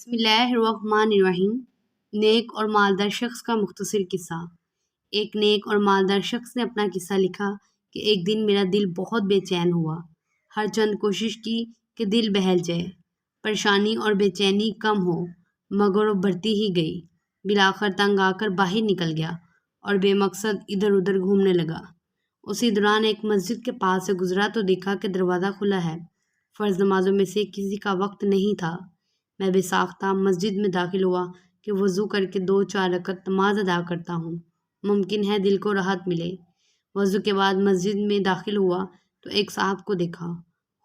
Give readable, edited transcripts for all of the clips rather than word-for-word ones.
بسم اللہ الرحمن الرحیم۔ نیک اور مالدار شخص کا مختصر قصہ۔ ایک نیک اور مالدار شخص نے اپنا قصہ لکھا کہ ایک دن میرا دل بہت بے چین ہوا۔ ہر چند کوشش کی کہ دل بہل جائے، پریشانی اور بے چینی کم ہو، مگر وہ بڑھتی ہی گئی۔ بالآخر تنگ آ کر باہر نکل گیا اور بے مقصد ادھر ادھر گھومنے لگا۔ اسی دوران ایک مسجد کے پاس سے گزرا تو دیکھا کہ دروازہ کھلا ہے۔ فرض نمازوں میں سے کسی کا وقت نہیں تھا۔ میں بے ساختہ مسجد میں داخل ہوا کہ وضو کر کے 2-4 رکعت نماز ادا کرتا ہوں، ممکن ہے دل کو راحت ملے۔ وضو کے بعد مسجد میں داخل ہوا تو ایک صاحب کو دیکھا،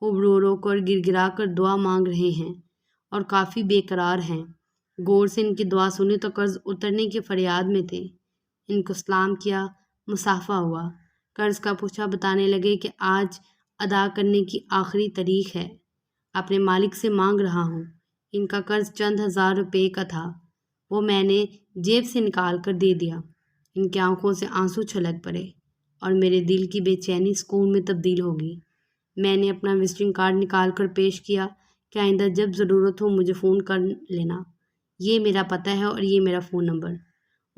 خوب رو رو کر گر گرا کر دعا مانگ رہے ہیں اور کافی بے قرار ہیں۔ غور سے ان کی دعا سنی تو قرض اترنے کی فریاد میں تھے۔ ان کو سلام کیا، مصافحہ ہوا، قرض کا پوچھا، بتانے لگے کہ آج ادا کرنے کی آخری تاریخ ہے، اپنے مالک سے مانگ رہا ہوں۔ ان کا قرض چند ہزار روپے کا تھا، وہ میں نے جیب سے نکال کر دے دیا۔ ان کی آنکھوں سے آنسو چھلک پڑے اور میرے دل کی بے چینی سکون میں تبدیل ہو گئی۔ میں نے اپنا وزٹنگ کارڈ نکال کر پیش کیا کہ آئندہ جب ضرورت ہو مجھے فون کر لینا، یہ میرا پتہ ہے اور یہ میرا فون نمبر۔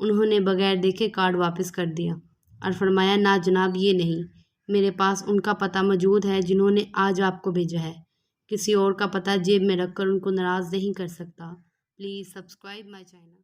انہوں نے بغیر دیکھے کارڈ واپس کر دیا اور فرمایا، نا جناب، یہ نہیں، میرے پاس ان کا پتہ موجود ہے جنہوں نے آج آپ کو بھیجا ہے، کسی اور کا پتہ جیب میں رکھ کر ان کو ناراض نہیں کر سکتا۔ Please subscribe my channel.